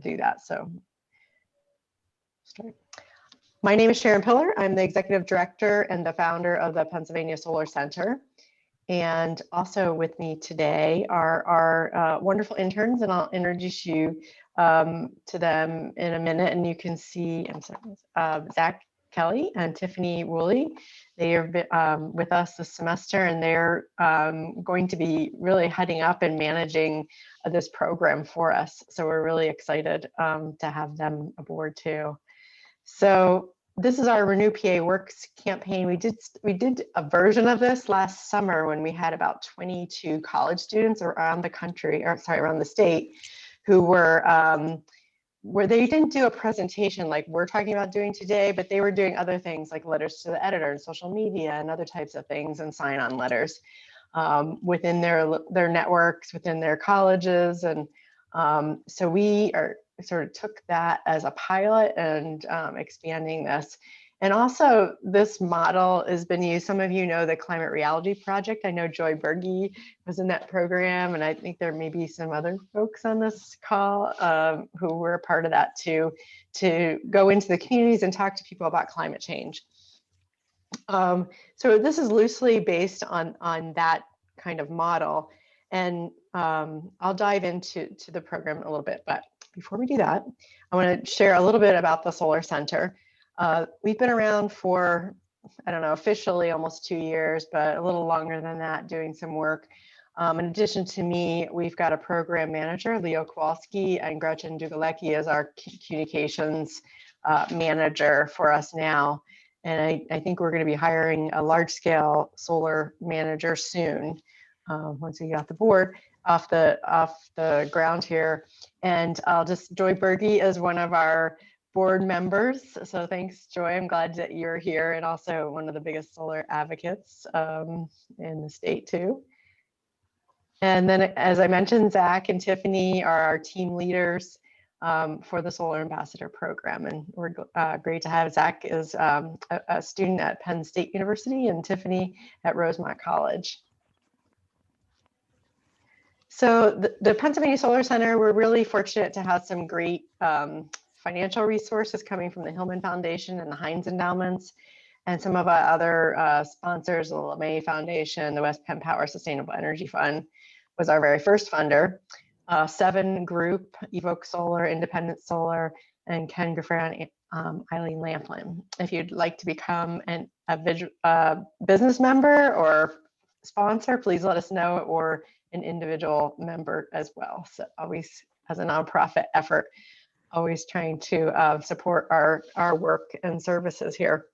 to do that. So start. My name is Sharon Pillar. I'm the executive director and the founder of the Pennsylvania Solar Center. And also with me today are our wonderful interns, and I'll introduce you to them in a minute. And you can see, I'm sorry, Zach Kelly and Tiffany Woolley. They are with us this semester, and they're going to be really heading up and managing this program for us. So we're really excited to have them aboard too. So this is our Renew PA Works campaign. We did a version of this last summer when we had about 22 college students around the country, or sorry, around the state, who were where they didn't do a presentation like we're talking about doing today, but they were doing other things like letters to the editor and social media and other types of things, and sign-on letters within their networks, within their colleges. And so we sort of took that as a pilot and expanding this. And also this model has been used. Some of you know the Climate Reality Project. I know Joy Berge was in that program, and I think there may be some other folks on this call who were a part of that too, to go into the communities and talk to people about climate change. So this is loosely based on that kind of model. And I'll dive into the program in a little bit, but before we do that, I want to share a little bit about the Solar Center. We've been around for, I don't know, officially almost 2 years, but a little longer than that, doing some work. In addition to me, we've got a program manager, Leo Kowalski, and Gretchen Dugalecki as our communications manager for us now. And I think we're going to be hiring a large-scale solar manager soon, once we get off the board, off the ground here. And Joy Berge is one of our board members. So thanks, Joy. I'm glad that you're here, and also one of the biggest solar advocates in the state too. And then, as I mentioned, Zach and Tiffany are our team leaders for the Solar Ambassador Program. And we're great to have Zach is a student at Penn State University, and Tiffany at Rosemont College. So the Pennsylvania Solar Center, we're really fortunate to have some great financial resources coming from the Hillman Foundation and the Heinz Endowments, and some of our other sponsors, the LeMay Foundation, the West Penn Power Sustainable Energy Fund was our very first funder. Seven Group, Evoke Solar, Independent Solar, and Ken Graffer and Eileen Lamplin. If you'd like to become a business member or sponsor, please let us know, or an individual member as well. So always, as a nonprofit effort, always trying to support our work and services here.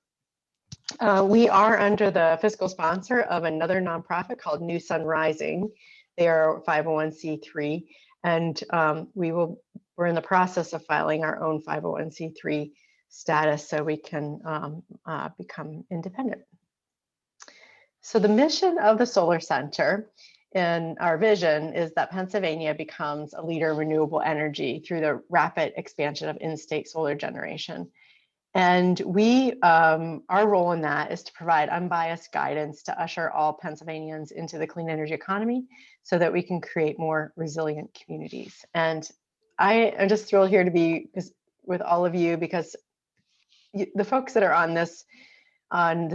We are under the fiscal sponsor of another nonprofit called New Sun Rising. They are 501c3, and we're in the process of filing our own 501c3 status so we can become independent. So the mission of the Solar Center and our vision is that Pennsylvania becomes a leader in renewable energy through the rapid expansion of in-state solar generation. And our role in that is to provide unbiased guidance to usher all Pennsylvanians into the clean energy economy so that we can create more resilient communities. And I am just thrilled here to be with all of you, because the folks that are on this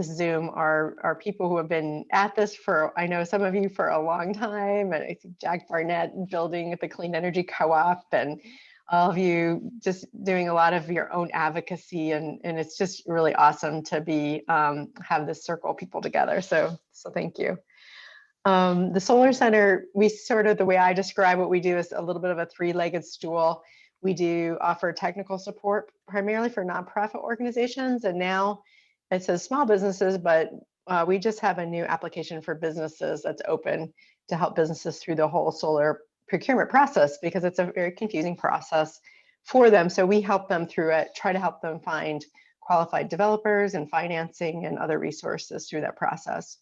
Zoom are people who have been at this for, I know some of you for a long time, and I think Jack Barnett building the Clean Energy Co-op, and all of you just doing a lot of your own advocacy, and it's just really awesome to be have this circle of people together. So thank you. The Solar Center, the way I describe what we do is a little bit of a three-legged stool. We do offer technical support primarily for nonprofit organizations, and now it says small businesses, but we just have a new application for businesses that's open to help businesses through the whole solar procurement process, because it's a very confusing process for them. So we help them through it, try to help them find qualified developers and financing and other resources through that process.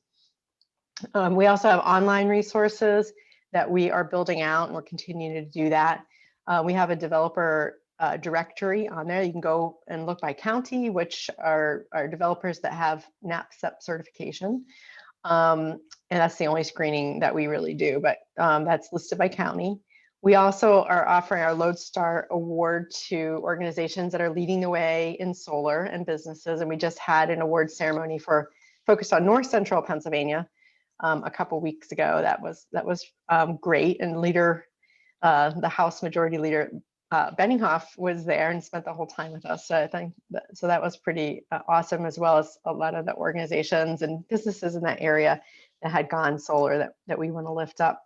We also have online resources that we are building out, and we're continuing to do that. We have a developer directory on there. You can go and look by county, which are developers that have NAPCEP certification. And that's the only screening that we really do, but that's listed by county. We also are offering our Lodestar Award to organizations that are leading the way in solar and businesses. And we just had an award ceremony focused on North Central Pennsylvania a couple weeks ago. That was great. And the House Majority Leader Benninghoff was there and spent the whole time with us. So I think that was pretty awesome, as well as a lot of the organizations and businesses in that area that had gone solar that we want to lift up.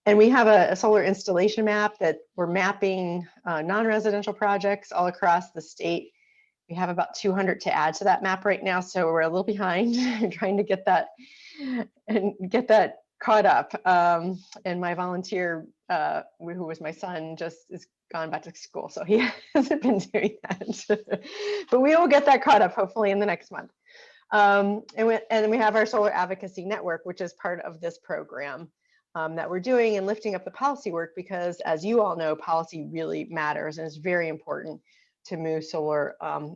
And we have a solar installation map that we're mapping non-residential projects all across the state. We have about 200 to add to that map right now, so we're a little behind trying to get that caught up. And my volunteer, who was my son, just is gone back to school, so he hasn't been doing that. But we will get that caught up hopefully in the next month. And then we have our Solar Advocacy Network, which is part of this program that we're doing and lifting up the policy work, because as you all know, policy really matters and is very important to move solar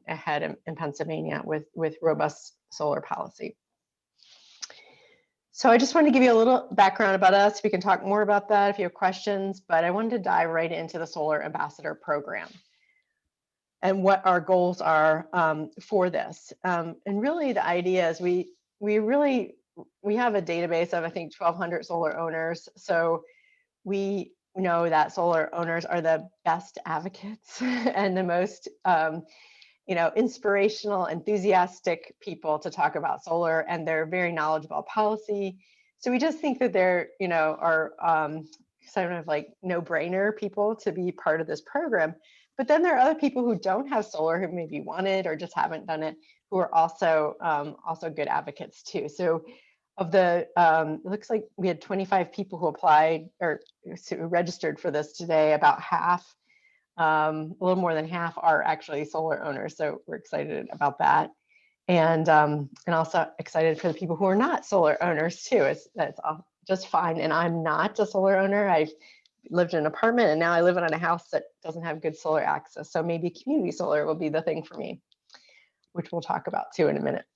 ahead in Pennsylvania with robust solar policy. So I just wanted to give you a little background about us. We can talk more about that if you have questions, but I wanted to dive right into the Solar Ambassador Program and what our goals are for this. And really the idea is we have a database of, I think, 1,200 solar owners. So we know that solar owners are the best advocates and the most inspirational, enthusiastic people to talk about solar, and they're very knowledgeable about policy. So we just think that they're, are sort of like no-brainer people to be part of this program. But then there are other people who don't have solar, who maybe want it or just haven't done it, who are also good advocates too. So of the, it looks like we had 25 people who applied or registered for this today. About half, a little more than half, are actually solar owners. So we're excited about that. And also excited for the people who are not solar owners too. That's just fine. And I'm not a solar owner. I've lived in an apartment and now I live in a house that doesn't have good solar access. So maybe community solar will be the thing for me, which we'll talk about too in a minute.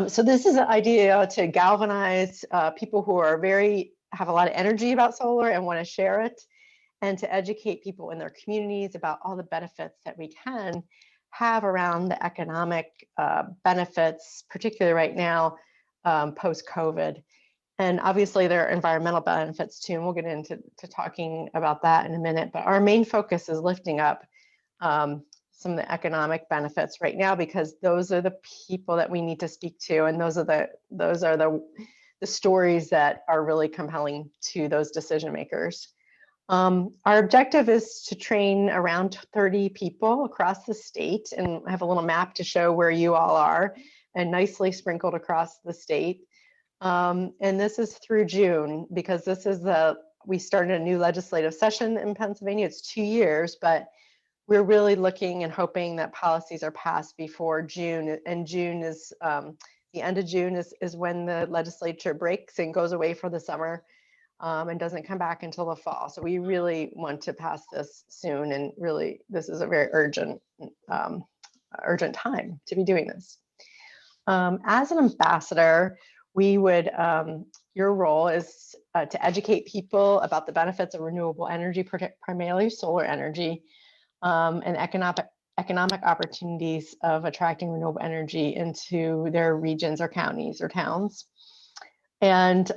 So this is an idea to galvanize people who have a lot of energy about solar and want to share it, and to educate people in their communities about all the benefits that we can have around the economic benefits, particularly right now, post-COVID. And obviously there are environmental benefits too, and we'll get into talking about that in a minute. But our main focus is lifting up some of the economic benefits right now, because those are the people that we need to speak to, and those are the stories that are really compelling to those decision makers. Our objective is to train around 30 people across the state, and I have a little map to show where you all are, and nicely sprinkled across the state. And this is through June, because we started a new legislative session in Pennsylvania. It's 2 years, but we're really looking and hoping that policies are passed before June. And June is, the end of June is when the legislature breaks and goes away for the summer. And doesn't come back until the fall. So we really want to pass this soon, and really this is a very urgent time to be doing this. As an ambassador, your role is to educate people about the benefits of renewable energy, primarily solar energy, and economic opportunities of attracting renewable energy into their regions or counties or towns. And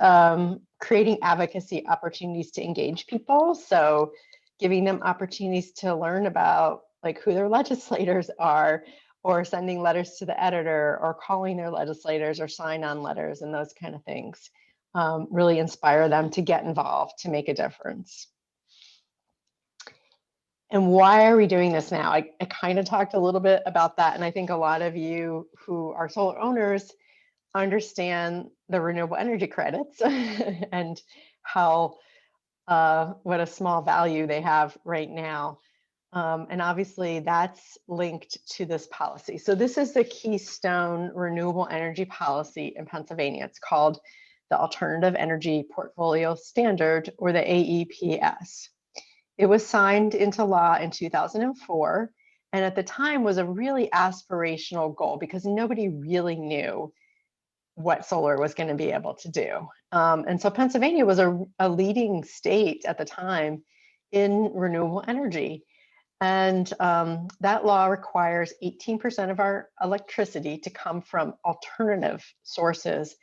creating advocacy opportunities to engage people. So giving them opportunities to learn about who their legislators are, or sending letters to the editor, or calling their legislators, or sign-on letters, and those kind of things. Really inspire them to get involved, to make a difference. And why are we doing this now? I kind of talked a little bit about that, and I think a lot of you who are solar owners understand the renewable energy credits and how what a small value they have right now. And obviously that's linked to this policy. So this is the Keystone Renewable Energy Policy in Pennsylvania. It's called the Alternative Energy Portfolio Standard, or the AEPS. It was signed into law in 2004, and at the time was a really aspirational goal, because nobody really knew what solar was going to be able to do. And so Pennsylvania was a leading state at the time in renewable energy. And that law requires 18% of our electricity to come from alternative sources.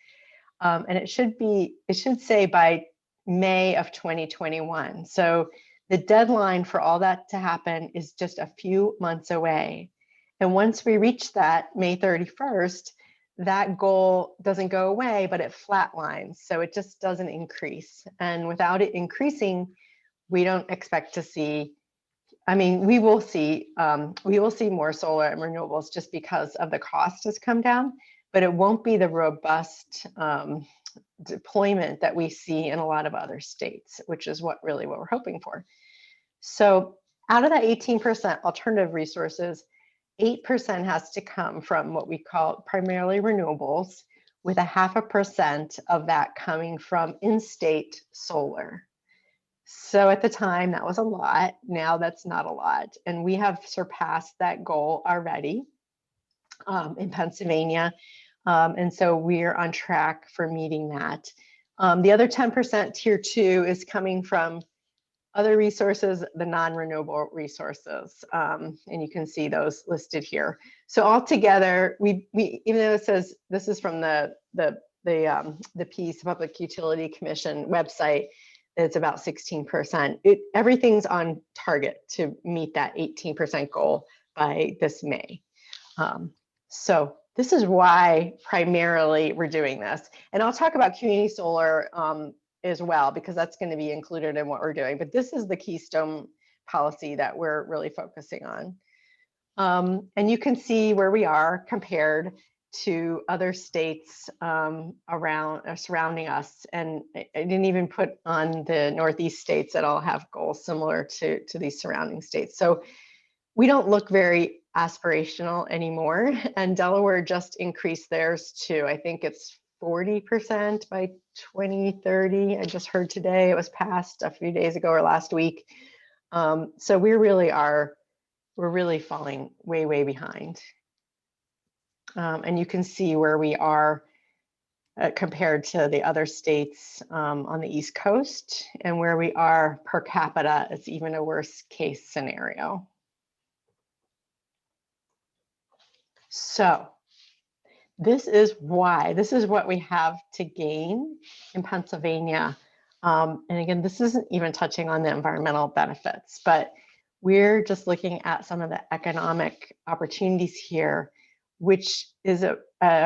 And it should say by May of 2021. So the deadline for all that to happen is just a few months away. And once we reach that May 31st, that goal doesn't go away, but it flatlines. So it just doesn't increase. And without it increasing, we don't expect to see, I mean, we will see more solar and renewables just because of the cost has come down, but it won't be the robust deployment that we see in a lot of other states, which is what we're hoping for. So out of that 18% alternative resources, 8% has to come from what we call primarily renewables, with 0.5% of that coming from in-state solar. So at the time, that was a lot. Now that's not a lot. And we have surpassed that goal already in Pennsylvania. And so we're on track for meeting that. The other 10% tier 2 is coming from other resources, the non-renewable resources, and you can see those listed here. So altogether, we even though it says this is from the PUC, Public Utility Commission website, it's about 16%. Everything's on target to meet that 18% goal by this May. So this is why primarily we're doing this, and I'll talk about community solar as well, because that's going to be included in what we're doing. But this is the keystone policy that we're really focusing on. And you can see where we are compared to other states surrounding us. And I didn't even put on the Northeast states that all have goals similar to these surrounding states. So we don't look very aspirational anymore. And Delaware just increased theirs to, I think it's 40% by 2030. I just heard today it was passed a few days ago or last week. So we're really falling way behind. And you can see where we are compared to the other states on the East Coast, and where we are per capita, it's even a worse case scenario. So this is what we have to gain in Pennsylvania. And again, this isn't even touching on the environmental benefits, but we're just looking at some of the economic opportunities here, which is a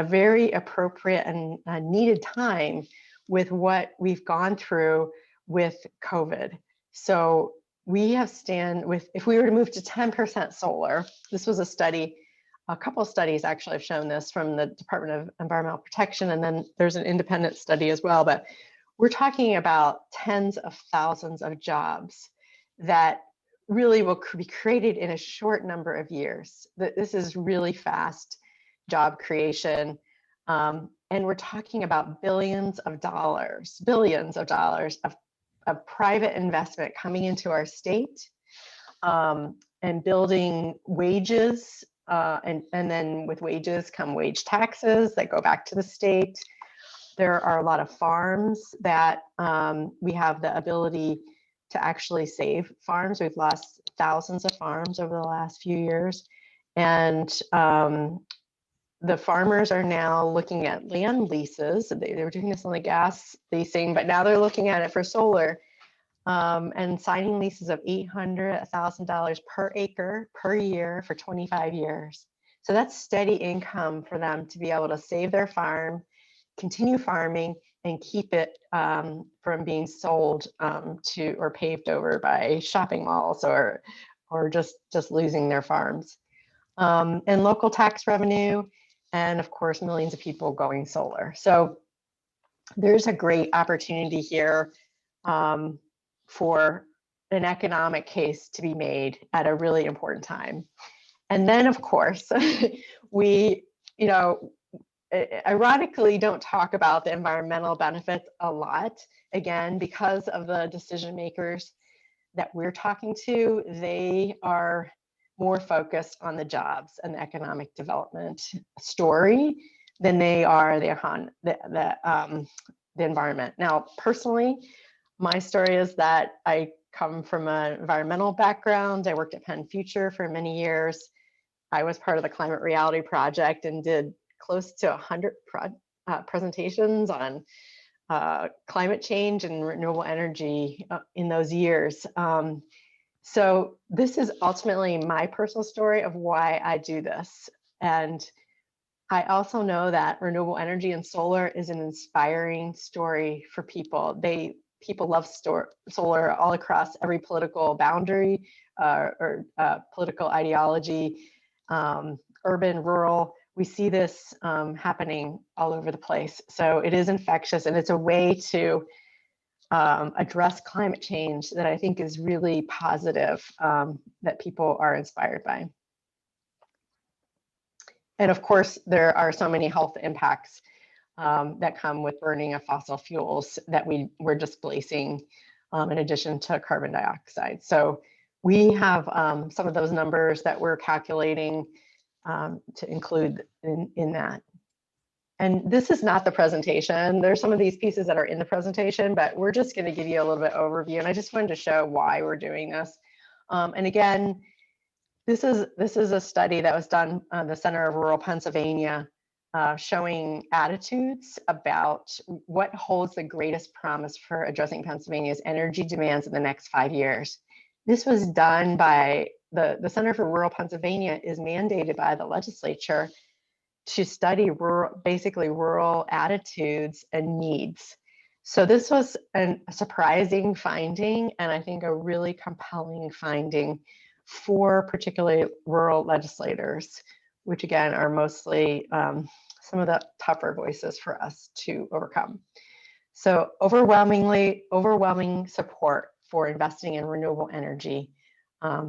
very appropriate and needed time with what we've gone through with COVID. So we have if we were to move to 10% solar, this was a study, a couple of studies actually have shown this from the Department of Environmental Protection, and then there's an independent study as well, but we're talking about tens of thousands of jobs that really will be created in a short number of years. This is really fast job creation. And we're talking about billions of dollars of private investment coming into our state, and building wages. And then with wages come wage taxes that go back to the state. There are a lot of farms that we have the ability to actually save farms. We've lost thousands of farms over the last few years. And the farmers are now looking at land leases. They were doing this on the gas leasing, but now they're looking at it for solar, and signing leases of $800, $1,000 per acre per year for 25 years. So that's steady income for them to be able to save their farm, continue farming, and keep it from being sold to or paved over by shopping malls or just losing their farms. And local tax revenue, and of course, millions of people going solar. So there's a great opportunity here for an economic case to be made at a really important time. And then, of course, we, ironically don't talk about the environmental benefits a lot, again, because of the decision makers that we're talking to. They are more focused on the jobs and the economic development story than they are the environment. Now, personally, my story is that I come from an environmental background. I worked at Penn Future for many years. I was part of the Climate Reality Project and did close to 100 presentations on climate change and renewable energy in those years. So this is ultimately my personal story of why I do this. And I also know that renewable energy and solar is an inspiring story for people. People love solar all across every political boundary or political ideology, urban, rural. We see this happening all over the place. So it is infectious, and it's a way to address climate change that I think is really positive, that people are inspired by. And of course, there are so many health impacts that come with burning of fossil fuels that we're displacing in addition to carbon dioxide. So we have some of those numbers that we're calculating to include in that. And this is not the presentation. There's some of these pieces that are in the presentation, but we're just going to give you a little bit overview. And I just wanted to show why we're doing this. And again, this is a study that was done on the Center of Rural Pennsylvania, showing attitudes about what holds the greatest promise for addressing Pennsylvania's energy demands in the next 5 years. This was done by the Center for Rural Pennsylvania is mandated by the legislature to study basically rural attitudes and needs. So this was a surprising finding, and I think a really compelling finding for particularly rural legislators, which again are mostly some of the tougher voices for us to overcome. So overwhelming support for investing in renewable energy,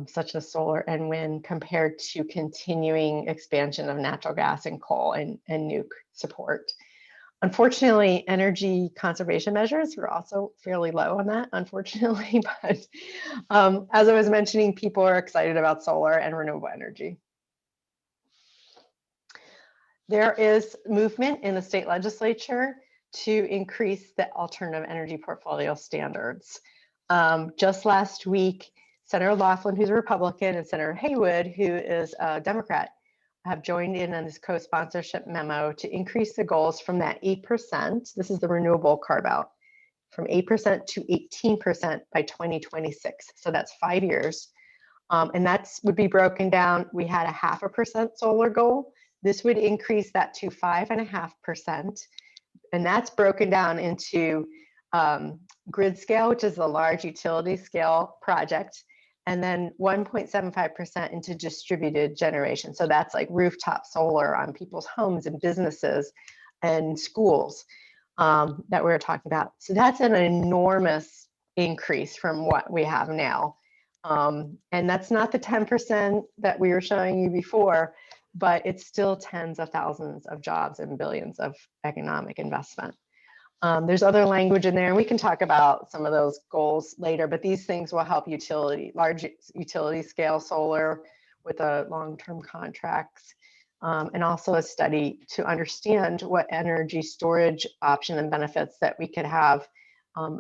such as solar and wind, compared to continuing expansion of natural gas and coal and nuke support. Unfortunately, energy conservation measures were also fairly low on that, unfortunately, but as I was mentioning, people are excited about solar and renewable energy. There is movement in the state legislature to increase the alternative energy portfolio standards. Just last week, Senator Laughlin, who's a Republican, and Senator Haywood, who is a Democrat, have joined in on this co-sponsorship memo to increase the goals from that 8%, this is the renewable carve-out, from 8% to 18% by 2026. So that's 5 years. And that would be broken down. We had a 0.5% solar goal. This would increase that to 5.5%. And that's broken down into grid scale, which is the large utility scale project, and then 1.75% into distributed generation. So that's like rooftop solar on people's homes and businesses and schools that we were talking about. So that's an enormous increase from what we have now. And that's not the 10% that we were showing you before, but it's still tens of thousands of jobs and billions of economic investment. There's other language in there, and we can talk about some of those goals later, but these things will help large utility scale solar with long-term contracts, and also a study to understand what energy storage option and benefits that we could have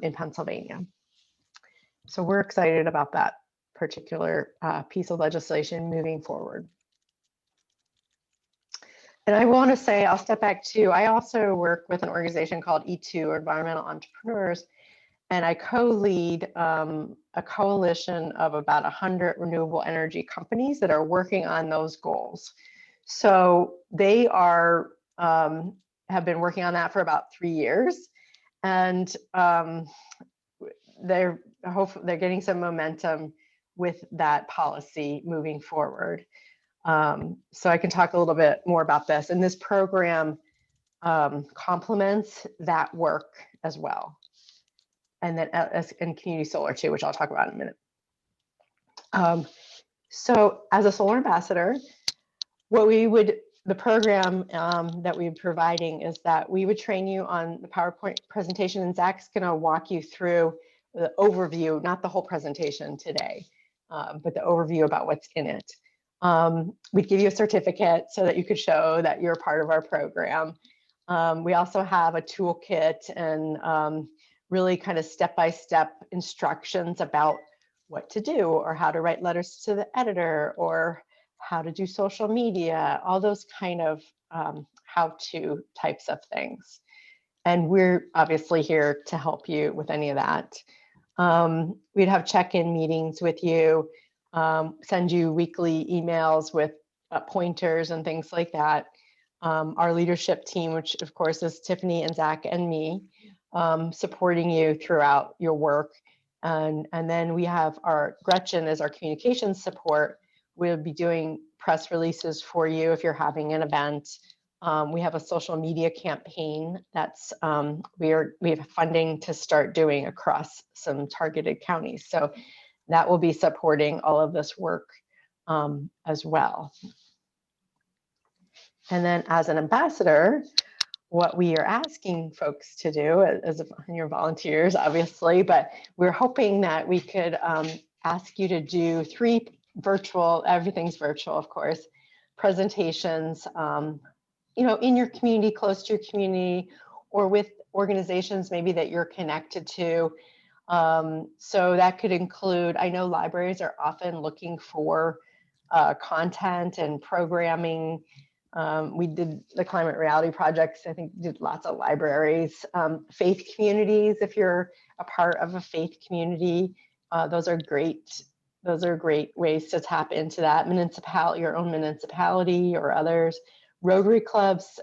in Pennsylvania. So we're excited about that particular piece of legislation moving forward. And I want to say, I'll step back too, I also work with an organization called E2, or Environmental Entrepreneurs, and I co-lead a coalition of about 100 renewable energy companies that are working on those goals. So they are have been working on that for about 3 years, and they're getting some momentum with that policy moving forward. So I can talk a little bit more about this. And this program complements that work as well. And then and community solar too, which I'll talk about in a minute. So as a solar ambassador, the program that we're providing is that we would train you on the PowerPoint presentation, and Zach's gonna walk you through the overview, not the whole presentation today, but the overview about what's in it. We'd give you a certificate so that you could show that you're part of our program. We also have a toolkit and really kind of step-by-step instructions about what to do or how to write letters to the editor or how to do social media, all those kind of how-to types of things. And we're obviously here to help you with any of that. We'd have check-in meetings with you, send you weekly emails with pointers and things like that. Our leadership team, which of course is Tiffany and Zach and me, supporting you throughout your work. And then we have our Gretchen as our communications support. We'll be doing press releases for you if you're having an event. We have a social media campaign that's we have funding to start doing across some targeted counties. So that will be supporting all of this work as well. And then as an ambassador, what we are asking folks to do as your volunteers, obviously, but we're hoping that we could ask you to do 3 virtual, everything's virtual, of course, presentations, you know, in your community, close to your community, or with organizations maybe that you're connected to. So that could include, I know libraries are often looking for content and programming. We did the Climate Reality Projects, I think did lots of libraries. Faith communities, if you're a part of a faith community, those are great ways to tap into that. Your own municipality or others. Rotary clubs,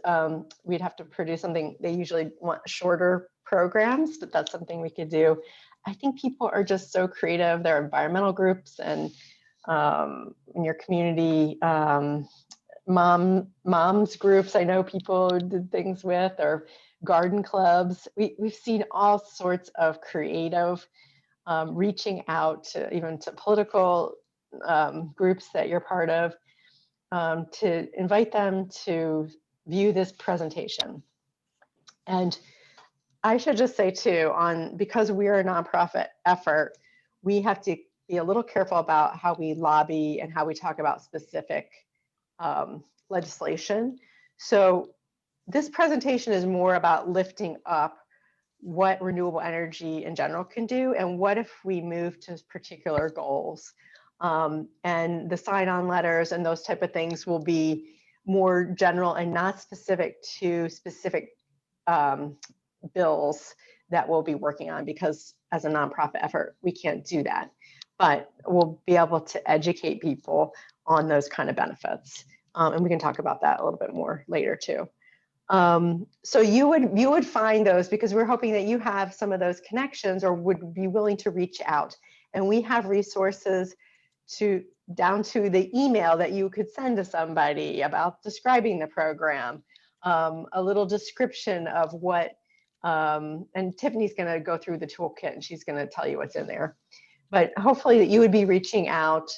we'd have to produce something. They usually want shorter programs, but that's something we could do. I think people are just so creative. There are environmental groups and in your community, moms groups, I know people did things with, or garden clubs. We've seen all sorts of creative reaching out to even to political groups that you're part of, to invite them to view this presentation. And I should just say too, because we are a nonprofit effort, we have to be a little careful about how we lobby and how we talk about specific legislation. So this presentation is more about lifting up what renewable energy in general can do, and what if we move to particular goals. And the sign-on letters and those type of things will be more general and not specific to specific bills that we'll be working on, because as a nonprofit effort, we can't do that. But we'll be able to educate people on those kind of benefits. And we can talk about that a little bit more later too. So you would find those, because we're hoping that you have some of those connections or would be willing to reach out. And we have resources down to the email that you could send to somebody about describing the program, a little description of what, and Tiffany's going to go through the toolkit and she's going to tell you what's in there. But hopefully that you would be reaching out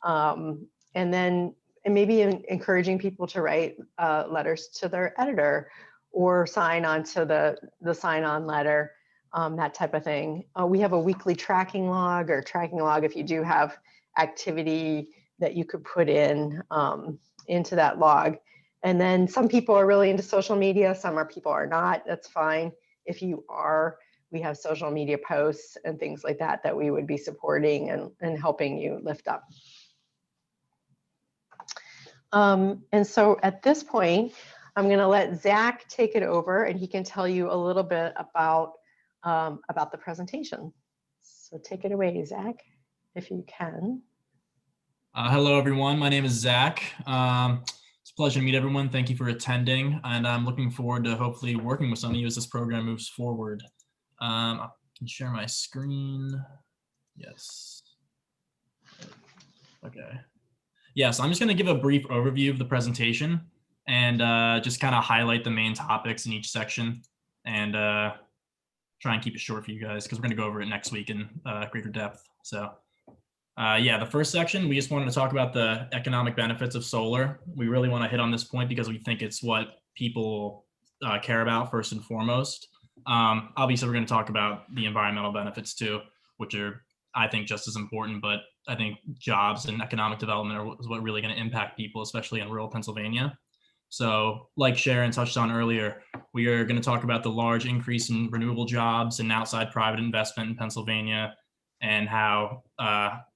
and maybe encouraging people to write letters to their editor or sign on to the sign-on letter, that type of thing. We have a weekly tracking log if you do have activity that you could put in into that log. And then some people are really into social media, people are not. That's fine. If you are, we have social media posts and things like that that we would be supporting and helping you lift up. And so at this point, I'm going to let Zach take it over, and he can tell you a little bit about the presentation. So take it away, Zach, if you can. Hello, everyone. My name is Zach. It's a pleasure to meet everyone. Thank you for attending, and I'm looking forward to hopefully working with some of you as this program moves forward. I can share my screen. Yes. Okay. Yeah, so I'm just going to give a brief overview of the presentation and just kind of highlight the main topics in each section and try and keep it short for you guys because we're going to go over it next week in greater depth. So yeah, the first section, we just wanted to talk about the economic benefits of solar. We really want to hit on this point because we think it's what people care about first and foremost. Obviously, we're going to talk about the environmental benefits too, which are, I think, just as important, but I think jobs and economic development is what really going to impact people, especially in rural Pennsylvania. So like Sharon touched on earlier, we are going to talk about the large increase in renewable jobs and outside private investment in Pennsylvania, and how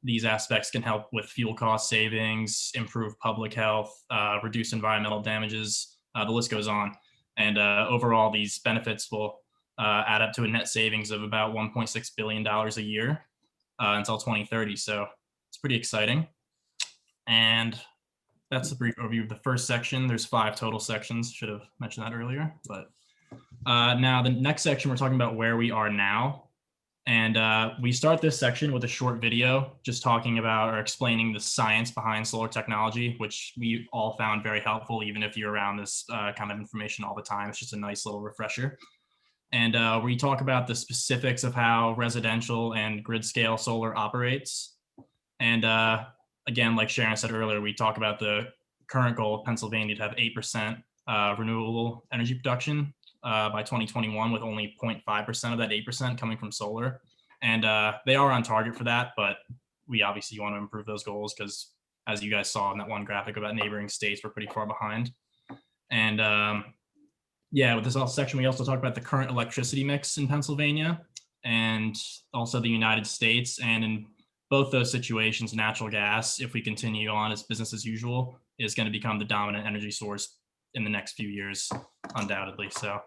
these aspects can help with fuel cost savings, improve public health, reduce environmental damages. The list goes on. And overall, these benefits will add up to a net savings of about $1.6 billion a year until 2030. So it's pretty exciting. And that's a brief overview of the first section. There's 5 total sections. Should have mentioned that earlier. But now the next section, we're talking about where we are now. And we start this section with a short video just talking about or explaining the science behind solar technology, which we all found very helpful, even if you're around this kind of information all the time. It's just a nice little refresher. And we talk about the specifics of how residential and grid scale solar operates. And again, like Sharon said earlier, we talk about the current goal of Pennsylvania to have 8% renewable energy production by 2021, with only 0.5% of that 8% coming from solar. And they are on target for that, but we obviously want to improve those goals because, as you guys saw in that one graphic about neighboring states, we're pretty far behind. And yeah, with this section, we also talk about the current electricity mix in Pennsylvania and also the United States. And in both those situations, natural gas, if we continue on as business as usual, is going to become the dominant energy source in the next few years, undoubtedly. So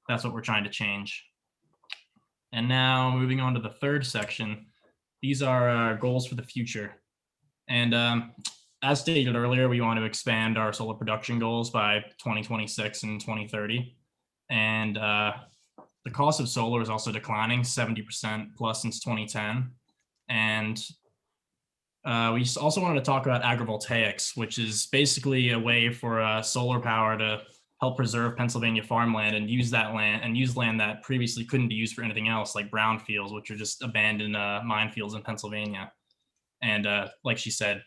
that's what we're trying to change. And now moving on to the third section, these are our goals for the future. And as stated earlier, we want to expand our solar production goals by 2026 and 2030. And the cost of solar is also declining 70% plus since 2010. And we also wanted to talk about agrivoltaics, which is basically a way for solar power to help preserve Pennsylvania farmland and use that land and use land that previously couldn't be used for anything else, like brownfields, which are just abandoned minefields in Pennsylvania. And like she said,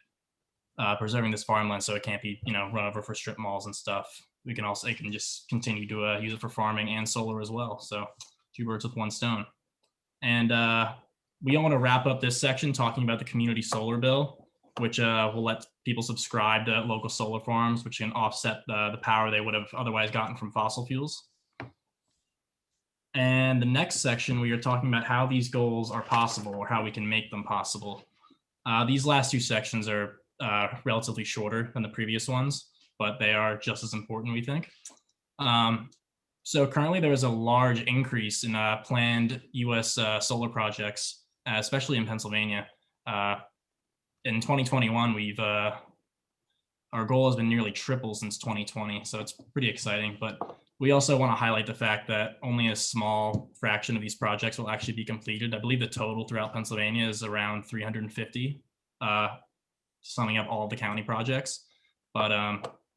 preserving this farmland so it can't be, run over for strip malls and stuff. It can just continue to use it for farming and solar as well. So 2 birds with 1 stone. And we want to wrap up this section talking about the community solar bill, which will let people subscribe to local solar farms, which can offset the power they would have otherwise gotten from fossil fuels. And the next section, we are talking about how these goals are possible or how we can make them possible. These last 2 sections are relatively shorter than the previous ones, but they are just as important, we think. So currently there is a large increase in planned US solar projects, especially in Pennsylvania. In 2021, our goal has been nearly triple since 2020, so it's pretty exciting. But we also want to highlight the fact that only a small fraction of these projects will actually be completed. I believe the total throughout Pennsylvania is around 350, summing up all of the county projects. But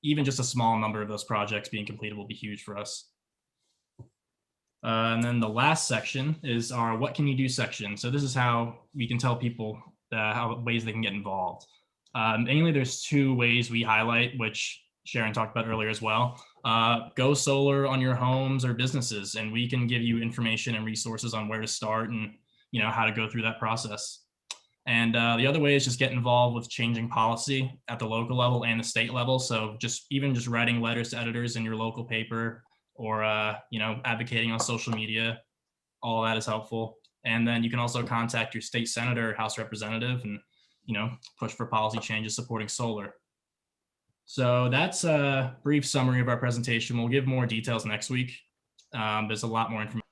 even just a small number of those projects being completed will be huge for us. And then the last section is our what can you do section. So this is how we can tell people how ways they can get involved. Mainly there's 2 ways we highlight, which Sharon talked about earlier as well. Go solar on your homes or businesses, and we can give you information and resources on where to start and how to go through that process. And the other way is just get involved with changing policy at the local level and the state level. So just writing letters to editors in your local paper, or advocating on social media, all that is helpful. And then you can also contact your state senator or House representative and push for policy changes supporting solar. So that's a brief summary of our presentation. We'll give more details next week. There's a lot more information.